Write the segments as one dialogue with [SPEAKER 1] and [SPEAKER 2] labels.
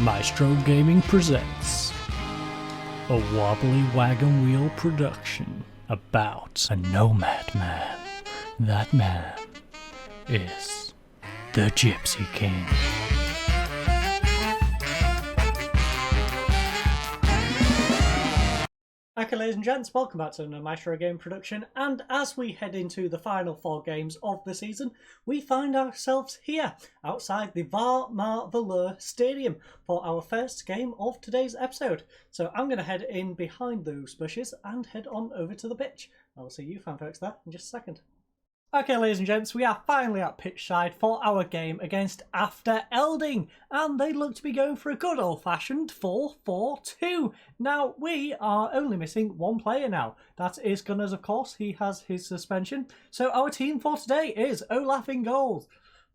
[SPEAKER 1] Maestro Gaming presents a wobbly wagon wheel production about a nomad man. That man is the Gypsy King.
[SPEAKER 2] Okay, ladies and gents, welcome back to another Maestro Game production, and as we head into the final 4 games of the season, we find ourselves here, outside the Var-Mar-Valeur Stadium, for our first game of today's episode. So I'm going to head in behind those bushes and head on over to the pitch. I'll see you fan folks there in just a second. Okay, ladies and gents, we are finally at pitch side for our game against After Elding, and they look to be going for a good old-fashioned 4-4-2. Now, we are only missing one player now. That is Gunners, of course. He has his suspension. So our team for today is Olaf in goals,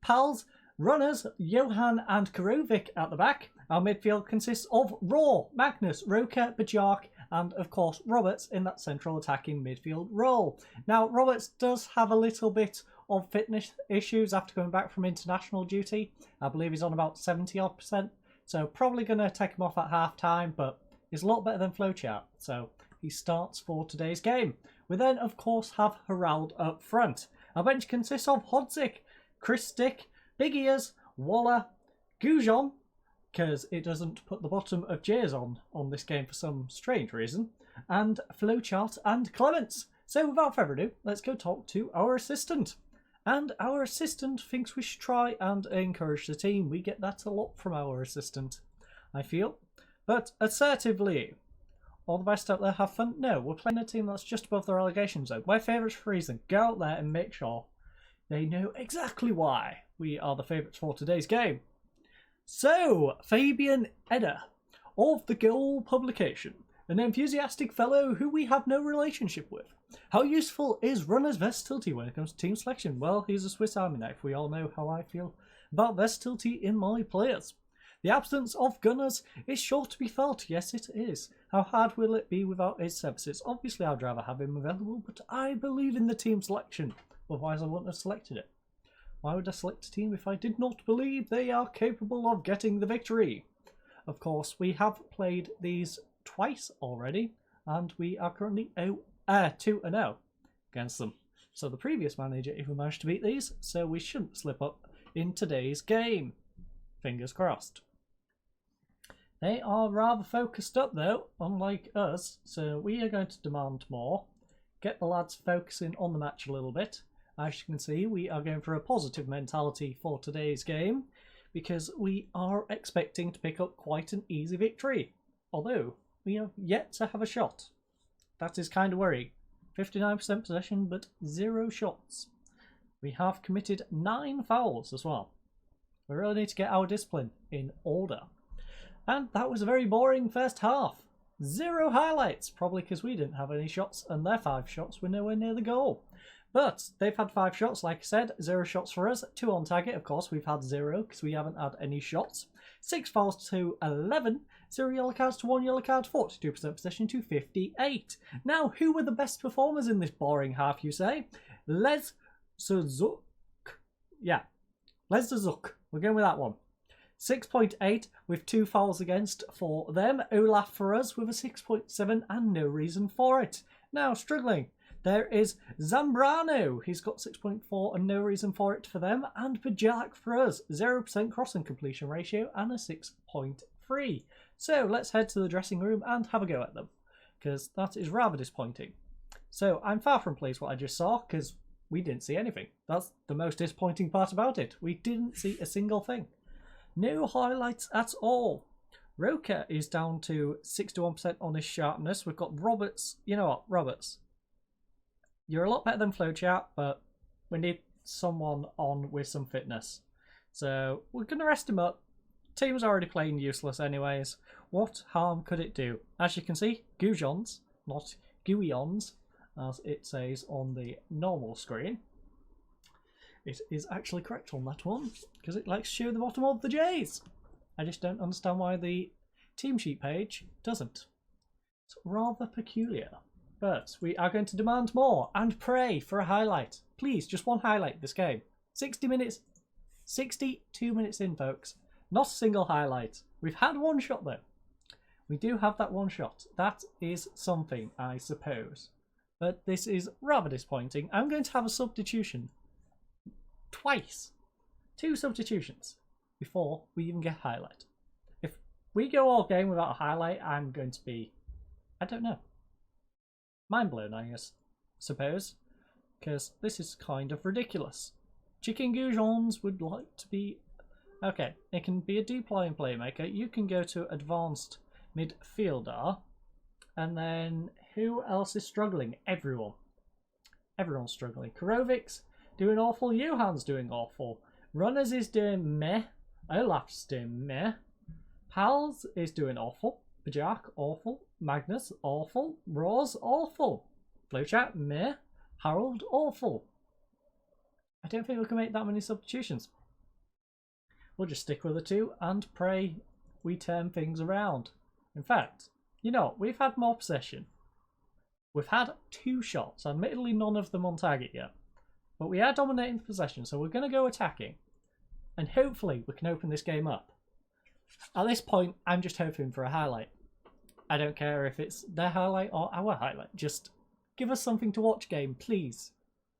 [SPEAKER 2] Pals, runners, Johan and Karovic at the back. Our midfield consists of Raw, Magnus, Roker, Bajak, and of course Roberts in that central attacking midfield role. Now Roberts does have a little bit of fitness issues after going back from international duty. I believe he's on about 70%, so probably going to take him off at half time, but he's a lot better than Flowchart, so he starts for today's game. We then of course have Harald up front. Our bench consists of Hodzik, Chris Stick, Big Ears, Waller, Goujon, because it doesn't put the bottom of J's on this game for some strange reason, and Flowchart and Clements. So without further ado, let's go talk to our assistant. And our assistant thinks we should try and encourage the team. We get that a lot from our assistant, I feel. But assertively, all the best out there have fun? No, we're playing a team that's just above the relegation zone. My favourites for a reason. Go out there and make sure they know exactly why we are the favourites for today's game. So, Fabian Edder of the Goal publication, an enthusiastic fellow who we have no relationship with. How useful is runner's versatility when it comes to team selection? Well, he's a Swiss Army knife. We all know how I feel about versatility in my players. The absence of gunners is sure to be felt. Yes, it is. How hard will it be without his services? Obviously, I'd rather have him available, but I believe in the team selection. Otherwise, I wouldn't have selected it. Why would I select a team if I did not believe they are capable of getting the victory? Of course, we have played these twice already, and we are currently 2-0 against them. So the previous manager even managed to beat these, so we shouldn't slip up in today's game. Fingers crossed. They are rather focused up though, unlike us, so we are going to demand more. Get the lads focusing on the match a little bit. As you can see, we are going for a positive mentality for today's game because we are expecting to pick up quite an easy victory, although we have yet to have a shot. That is kind of worrying. 59% possession, but 0 shots. We have committed 9 fouls as well. We really need to get our discipline in order. And that was a very boring first half. 0 highlights, probably because we didn't have any shots and their 5 shots were nowhere near the goal. But they've had 5 shots, like I said, 0 shots for us, 2 on target. Of course, we've had 0 because we haven't had any shots. 6 fouls to 11, 0 yellow cards to 1 yellow card, 42% possession to 58. Now, who were the best performers in this boring half, you say? Les Zuzuk. Yeah, Les Zuzuk. We're going with that one. 6.8 with 2 fouls against for them. Olaf for us with a 6.7 and no reason for it. Now, struggling. There is Zambrano, he's got 6.4 and no reason for it for them, and Bajak for us, 0% crossing completion ratio and a 6.3. So let's head to the dressing room and have a go at them, because that is rather disappointing. So I'm far from pleased what I just saw, because we didn't see anything. That's the most disappointing part about it. We didn't see a single thing. No highlights at all. Roker is down to 61% on his sharpness. We've got Roberts. You know what, Roberts? You're a lot better than Flowchart, but we need someone on with some fitness. So we're going to rest him up. Team's already playing useless anyways. What harm could it do? As you can see, Goujons, not Guions, as it says on the normal screen. It is actually correct on that one, because it likes to show the bottom of the J's. I just don't understand why the team sheet page doesn't. It's rather peculiar. But we are going to demand more and pray for a highlight. Please, just one highlight this game. 60 minutes, 62 minutes in, folks. Not a single highlight. We've had one shot though. We do have that one shot. That is something, I suppose. But this is rather disappointing. I'm going to have a substitution. Twice. 2 substitutions before we even get a highlight. If we go all game without a highlight, I'm going to be, I don't know, mind blown, I suppose. Because this is kind of ridiculous. Chicken Goujons would like to be... Okay, it can be a deploying playmaker. You can go to advanced midfielder. And then who else is struggling? Everyone. Everyone's struggling. Korovic's doing awful. Johan's doing awful. Runners is doing meh. Olaf's doing meh. Pals is doing awful. Bajak, awful. Magnus, awful. Roz, awful. Flowchat, meh. Harold, awful. I don't think we can make that many substitutions. We'll just stick with the 2 and pray we turn things around. In fact, you know, we've had more possession. We've had 2 shots, admittedly none of them on target yet. But we are dominating the possession, so we're going to go attacking. And hopefully we can open this game up. At this point, I'm just hoping for a highlight. I don't care if it's their highlight or our highlight. Just give us something to watch, game, please.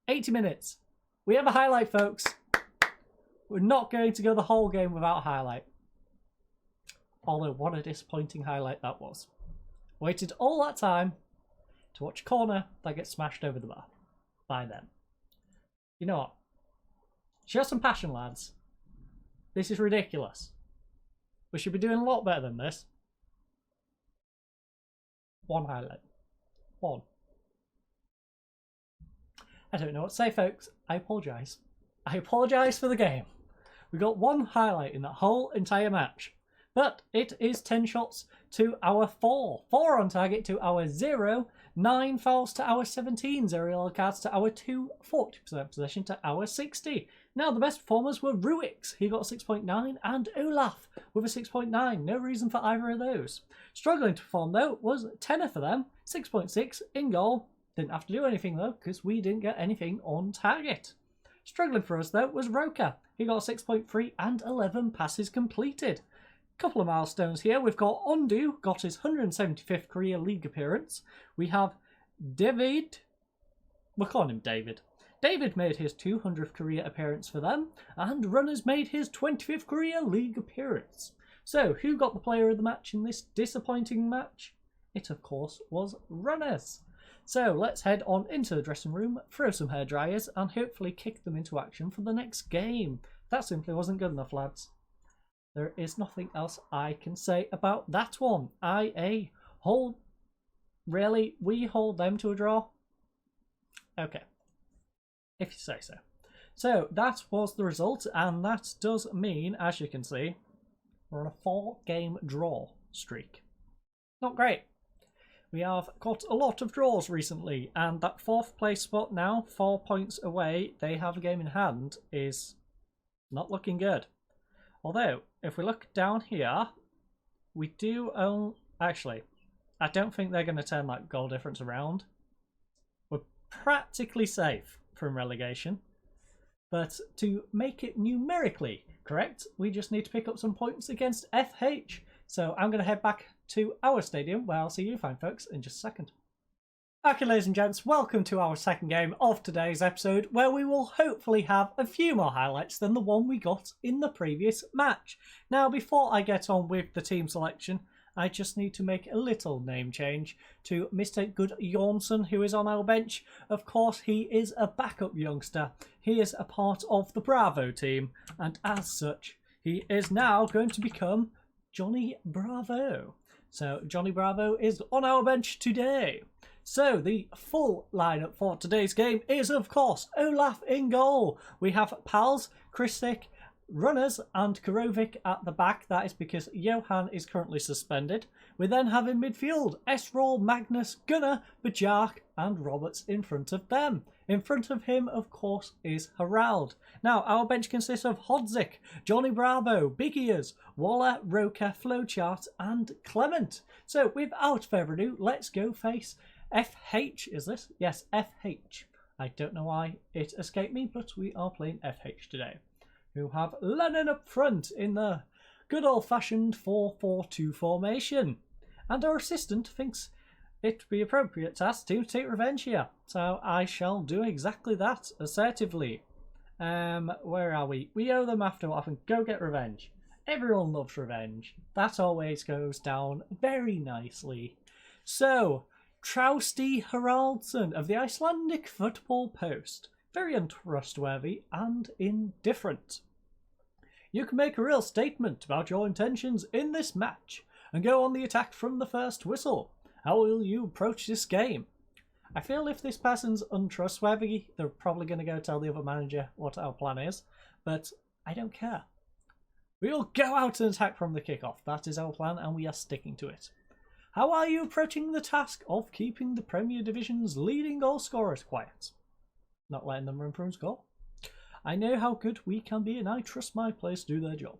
[SPEAKER 2] 80 minutes. We have a highlight, folks. We're not going to go the whole game without a highlight. Although, what a disappointing highlight that was. Waited all that time to watch a corner that gets smashed over the bar by them. You know what? Show some passion, lads. This is ridiculous. We should be doing a lot better than this. 1 highlight. 1. I don't know what to say, folks. I apologise. I apologise for the game. We got 1 highlight in that whole entire match. But it is 10 shots to our 4. 4 on target to our 0. 9 fouls to our 17. 0 yellow cards to our 2. 40% possession to our 60. Now the best performers were Ruix. He got a 6.9. And Olaf with a 6.9. No reason for either of those. Struggling to perform though was Tenor for them. 6.6 in goal. Didn't have to do anything though because we didn't get anything on target. Struggling for us though was Roka. He got a 6.3 and 11 passes completed. Couple of milestones here. We've got Ondu, got his 175th career league appearance. We have David, we'll call him David. David made his 200th career appearance for them, and Runners made his 25th career league appearance. So, who got the player of the match in this disappointing match? It, of course, was Runners. So, let's head on into the dressing room, throw some hair dryers, and hopefully kick them into action for the next game. That simply wasn't good enough, lads. There is nothing else I can say about that one. Hold. Really? We hold them to a draw? Okay. If you say so. So, that was the result, and that does mean, as you can see, we're on a 4-game draw streak. Not great. We have got a lot of draws recently, and that 4th place spot now, 4 points away, they have a game in hand, is not looking good. Although, if we look down here, we do own... Actually, I don't think they're going to turn that goal difference around. We're practically safe from relegation. But to make it numerically correct, we just need to pick up some points against FH. So I'm going to head back to our stadium, where I'll see you fine folks in just a second. Okay, ladies and gents, welcome to our second game of today's episode, where we will hopefully have a few more highlights than the one we got in the previous match. Now, before I get on with the team selection, I just need to make a little name change to Mr. Good Jornsson, who is on our bench. Of course, he is a backup youngster. He is a part of the Bravo team, and as such, he is now going to become Johnny Bravo. So, Johnny Bravo is on our bench today. So, the full lineup for today's game is, of course, Olaf in goal. We have Pals, Kristik, Runners and Korovic at the back. That is because Johan is currently suspended. We then have in midfield Esrol, Magnus, Gunnar, Bajak and Roberts in front of them. In front of him, of course, is Harald. Now, our bench consists of Hodzik, Johnny Bravo, Big Ears, Waller, Roker, Flowchart and Clement. So, without further ado, let's go face FH, is this? Yes, FH. I don't know why it escaped me, but we are playing FH today. Who have Lennon up front in the good old-fashioned 4-4-2 formation. And our assistant thinks it would be appropriate to ask the team to take revenge here. So I shall do exactly that, assertively. Where are we? We owe them after what happened. Go get revenge. Everyone loves revenge. That always goes down very nicely. So, Trausti Haraldsson of the Icelandic Football Post. Very untrustworthy and indifferent. You can make a real statement about your intentions in this match and go on the attack from the first whistle. How will you approach this game? I feel if this person's untrustworthy, they're probably going to go tell the other manager what our plan is, but I don't care. We'll go out and attack from the kickoff. That is our plan and we are sticking to it. How are you approaching the task of keeping the Premier Division's leading goal scorers quiet? Not letting them run through and score. I know how good we can be and I trust my players to do their job.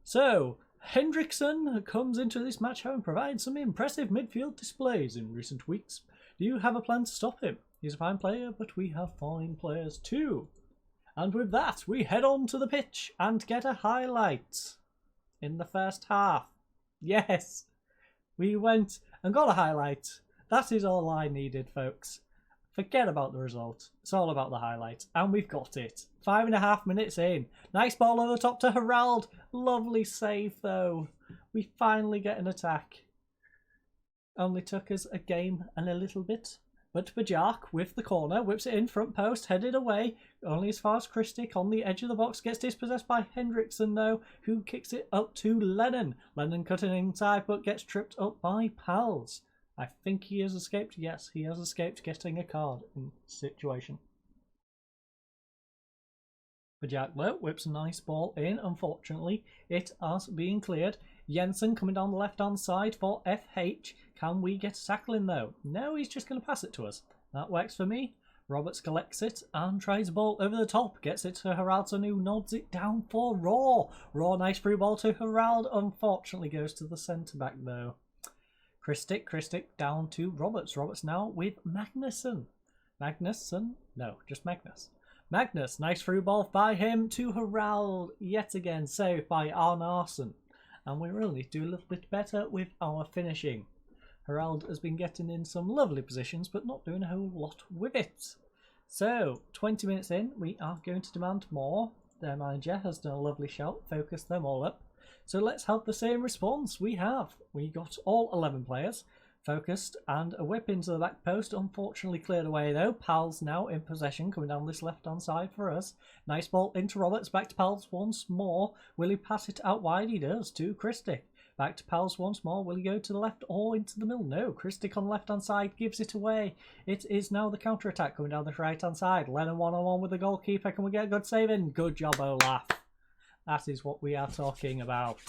[SPEAKER 2] So, Hendrickson comes into this match having provided some impressive midfield displays in recent weeks. Do you have a plan to stop him? He's a fine player, but we have fine players too. And with that, we head on to the pitch and get a highlight in the first half. Yes, we went and got a highlight. That is all I needed, folks. Forget about the result. It's all about the highlight. And we've got it. 5.5 minutes in. Nice ball over the top to Harald. Lovely save, though. We finally get an attack. Only took us a game and a little bit. But Bajak with the corner, whips it in, front post, headed away. Only as far as Kristic on the edge of the box, gets dispossessed by Hendrickson though, who kicks it up to Lennon. Lennon cutting inside but gets tripped up by Pals. I think he has escaped. Yes, he has escaped getting a card in this situation. Bajak though whips a nice ball in. Unfortunately, it has been cleared. Jensen coming down the left-hand side for FH. Can we get a tackle in though? No, he's just going to pass it to us. That works for me. Roberts collects it and tries the ball over the top. Gets it to Haraldsson who nods it down for Raw. Raw, nice through ball to Harald. Unfortunately goes to the centre-back though. Kristic down to Roberts. Roberts now with Magnusson. Magnusson? No, just Magnus. Magnus, nice through ball by him to Harald. Yet again saved by Arnarsson. And we really need to do a little bit better with our finishing. Harald has been getting in some lovely positions, but not doing a whole lot with it. So, 20 minutes in, we are going to demand more. Their manager has done a lovely shout, focused them all up. So let's have the same response we have. We got all 11 players focused and a whip into the back post. Unfortunately cleared away though. Pals now in possession, coming down this left-hand side for us. Nice ball into Roberts, back to Pals once more. Will he pass it out wide? He does to Kristic. Back to Pals once more. Will he go to the left or into the middle? No. Kristic on the left-hand side gives it away. It is now the counter-attack coming down the right-hand side. Lennon one-on-one with the goalkeeper. Can we get a good save in? Good job, Olaf. That is what we are talking about.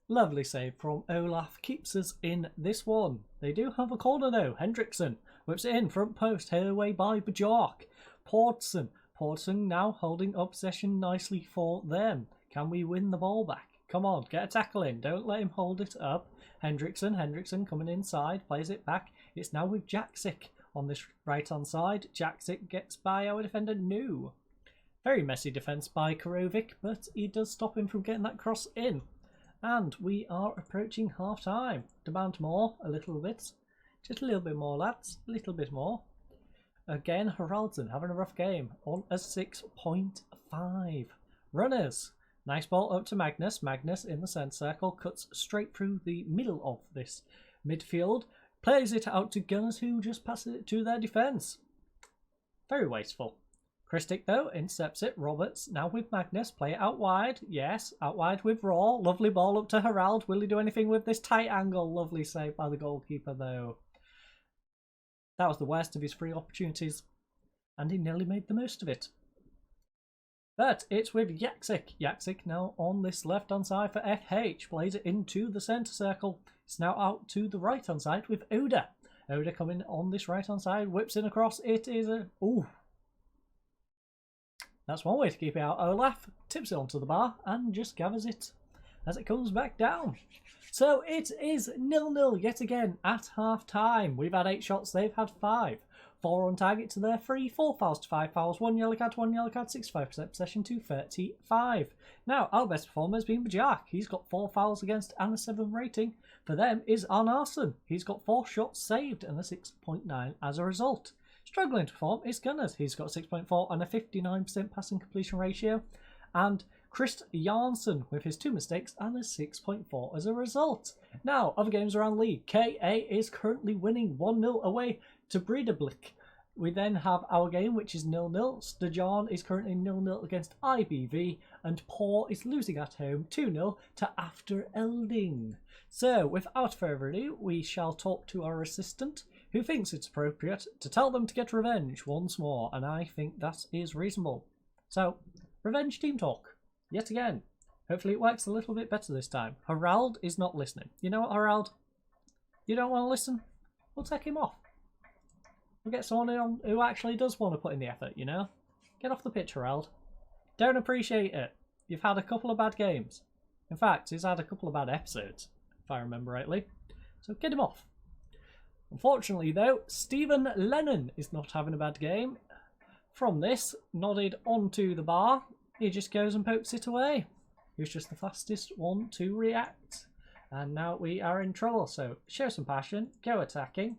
[SPEAKER 2] Lovely save from Olaf. Keeps us in this one. They do have a corner though. Hendrickson whips it in. Front post. Headed away by Bajork. Portson. Portson now holding up possession nicely for them. Can we win the ball back? Come on, get a tackle in. Don't let him hold it up. Hendrickson coming inside. Plays it back. It's now with Jaksic on this right-hand side. Jaksic gets by our defender New. Very messy defence by Karovic, but he does stop him from getting that cross in. And we are approaching half-time. Demand more, a little bit. Just a little bit more, lads. A little bit more. Again, Haraldsson having a rough game on a 6.5. Runners. Nice ball up to Magnus. Magnus in the centre circle. Cuts straight through the middle of this midfield. Plays it out to Gunners who just passes it to their defence. Very wasteful. Kristic though intercepts it. Roberts now with Magnus. Play it out wide. Yes, out wide with Raw. Lovely ball up to Harald. Will he do anything with this tight angle? Lovely save by the goalkeeper though. That was the worst of his free opportunities. And he nearly made the most of it. But it's with Jaksic. Jaksic now on this left-hand side for FH. Plays it into the centre circle. It's now out to the right-hand side with Oda. Oda coming on this right-hand side. Whips in across. It is a... Ooh. That's one way to keep it out. Olaf tips it onto the bar and just gathers it as it comes back down. So it is 0-0 yet again at half-time. We've had 8 shots. They've had 5. 4 on target to their 3, 4 fouls to 5 fouls, 1 yellow card, 65% possession to 35. Now, our best performer has been Bajak. He's got 4 fouls against and a 7 rating. For them is Arnason. He's got 4 shots saved and a 6.9 as a result. Struggling to perform is Gunners. He's got 6.4 and a 59% passing completion ratio. And Chris Jansson with his 2 mistakes and a 6.4 as a result. Now, other games around the league. KA is currently winning 1-0 away to Breidablik. We then have our game, which is 0-0. Stajan is currently 0-0 against IBV, and Paul is losing at home 2-0 to After Elding. So, without further ado, we shall talk to our assistant, who thinks it's appropriate to tell them to get revenge once more, and I think that is reasonable. So, revenge team talk. Yet again. Hopefully it works a little bit better this time. Harald is not listening. You know what, Harald? You don't want to listen? We'll take him off. We'll get someone who actually does want to put in the effort, you know? Get off the pitch, Harald. Don't appreciate it. You've had a couple of bad games. In fact, he's had a couple of bad episodes, if I remember rightly. So get him off. Unfortunately, though, Stephen Lennon is not having a bad game. From this, nodded onto the bar, he just goes and pokes it away. He was just the fastest one to react. And now we are in trouble. So show some passion, go attacking,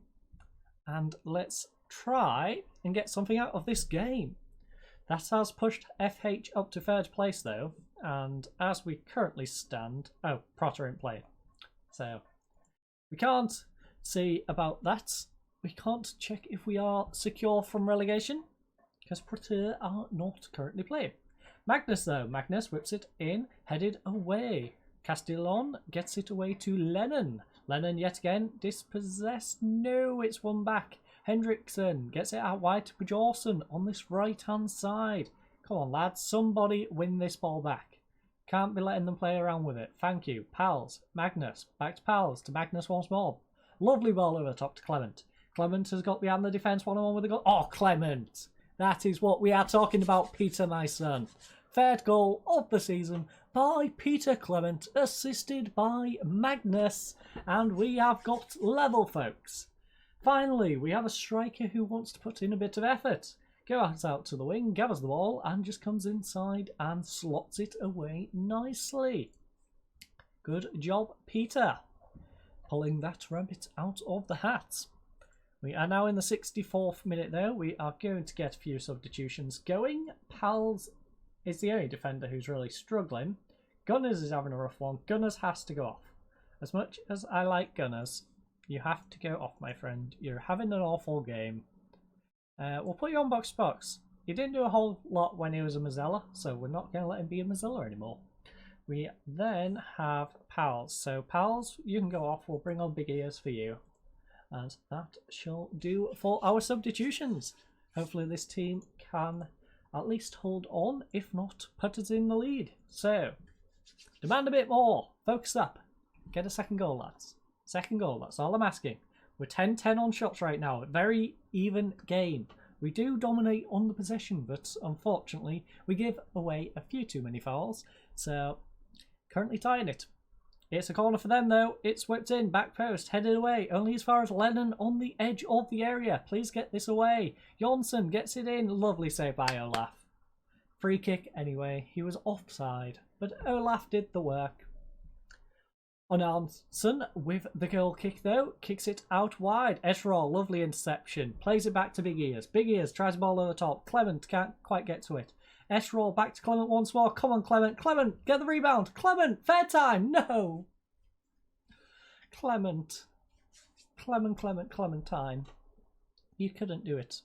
[SPEAKER 2] and let's try and get something out of this game. That has pushed FH up to 3rd place though. And as we currently stand... Oh, Protter ain't playing. So we can't see about that. We can't check if we are secure from relegation, because Protter are not currently playing. Magnus though, Magnus whips it in, headed away. Castellon gets it away to Lennon. Lennon yet again dispossessed. No, it's one back. Hendrickson gets it out wide to Bjornsson on this right hand side. Come on lads, somebody win this ball back. Can't be letting them play around with it. Thank you. Pals, Magnus, back to Pals, to Magnus once more. Lovely ball over the top to Clement. Clement has got behind the defence 1-on-1 with a goal. Oh, Clement! That is what we are talking about, Peter, my son. 3rd goal of the season by Peter Clement, assisted by Magnus, and we have got level, folks. Finally, we have a striker who wants to put in a bit of effort. Goes out to the wing, gathers the ball, and just comes inside and slots it away nicely. Good job, Peter, pulling that rabbit out of the hat. We are now in the 64th minute though. We are going to get a few substitutions going. Pals is the only defender who's really struggling. Gunners is having a rough one. Gunners has to go off. As much as I like Gunners, you have to go off, my friend. You're having an awful game. We'll put you on box to box. He didn't do a whole lot when he was a Mazzella, so we're not going to let him be a Mazzella anymore. We then have Pals. So Pals, you can go off. We'll bring on Big Ears for you. And that shall do for our substitutions. Hopefully this team can at least hold on, if not put us in the lead. So, demand a bit more. Focus up. Get a second goal, lads. Second goal, that's all I'm asking. We're 10-10 on shots right now. Very even game. We do dominate on the possession, but unfortunately we give away a few too many fouls. So, currently tying it. It's a corner for them though. It's whipped in, back post, headed away. Only as far as Lennon on the edge of the area. Please get this away. Jonsson gets it in. Lovely save by Olaf. Free kick anyway. He was offside, but Olaf did the work. Onarson with the goal kick though. Kicks it out wide. Esrol, lovely interception. Plays it back to Big Ears. Big Ears tries the ball over the top. Clement can't quite get to it. Esrol back to Clement once more. Come on, Clement. Clement, get the rebound. Clement, fair time. No. Clementine. You couldn't do it.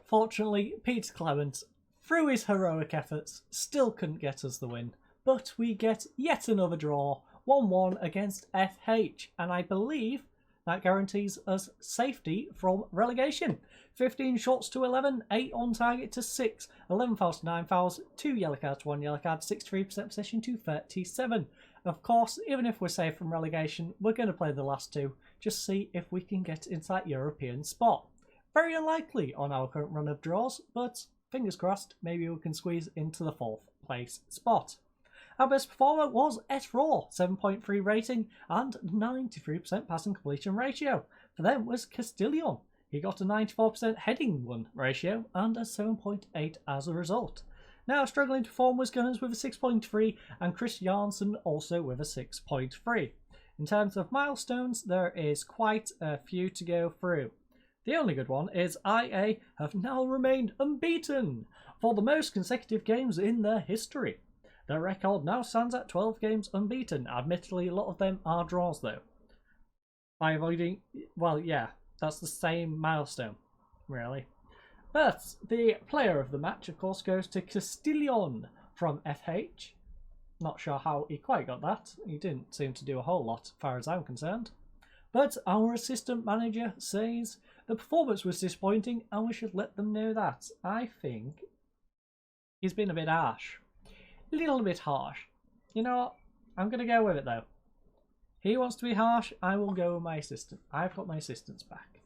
[SPEAKER 2] Fortunately, Peter Clement, through his heroic efforts, still couldn't get us the win. But we get yet another draw. 1-1 against FH. And I believe that guarantees us safety from relegation. 15 shots to 11, 8 on target to 6, 11 fouls to 9 fouls, 2 yellow cards to 1 yellow card, 63% possession to 37. Of course, even if we're safe from relegation, we're going to play the last 2, just see if we can get into that European spot. Very unlikely on our current run of draws, but fingers crossed, maybe we can squeeze into the 4th place spot. Our best performer was S-Raw, 7.3 rating and 93% passing completion ratio. For them was Castillon. He got a 94% heading win ratio and a 7.8 as a result. Now struggling to perform was Gunners with a 6.3 and Chris Janssen also with a 6.3. In terms of milestones, there is quite a few to go through. The only good one is IA have now remained unbeaten for the most consecutive games in their history. Their record now stands at 12 games unbeaten. Admittedly, a lot of them are draws though. By avoiding, well, yeah, that's the same milestone, really. But the player of the match, of course, goes to Castillon from FH. Not sure how he quite got that. He didn't seem to do a whole lot, as far as I'm concerned. But our assistant manager says the performance was disappointing and we should let them know that. I think he's been a bit harsh. A little bit harsh. You know what? I'm going to go with it though. He wants to be harsh, I will go with my assistant. I've got my assistants back.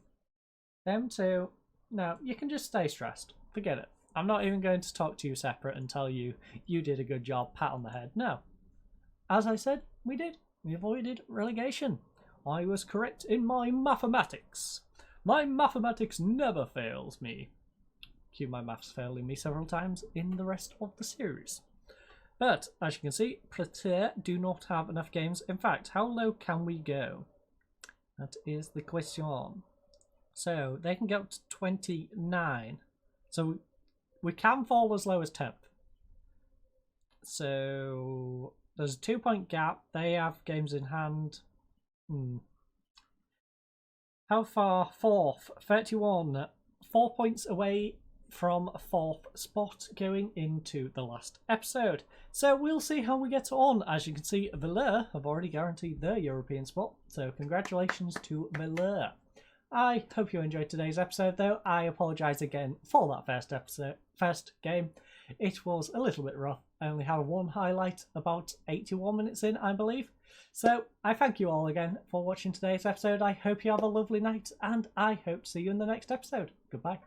[SPEAKER 2] Them two, no, you can just stay stressed. Forget it. I'm not even going to talk to you separate and tell you you did a good job, pat on the head. No. As I said, we did. We avoided relegation. I was correct in my mathematics. My mathematics never fails me. Cue my maths failing me several times in the rest of the series. But, as you can see, Prater do not have enough games. In fact, how low can we go? That is the question. So, they can go up to 29. So, we can fall as low as 10th. So, there's a 2-point gap. They have games in hand. How far? 4th. 31. 4 points away from 4th spot going into the last episode. So we'll see how we get on. As you can see, Valeur have already guaranteed their European spot. So congratulations to Valeur. I hope you enjoyed today's episode though. I apologise again for that first game. It was a little bit rough. I only had one highlight about 81 minutes in, I believe. So I thank you all again for watching today's episode. I hope you have a lovely night and I hope to see you in the next episode. Goodbye.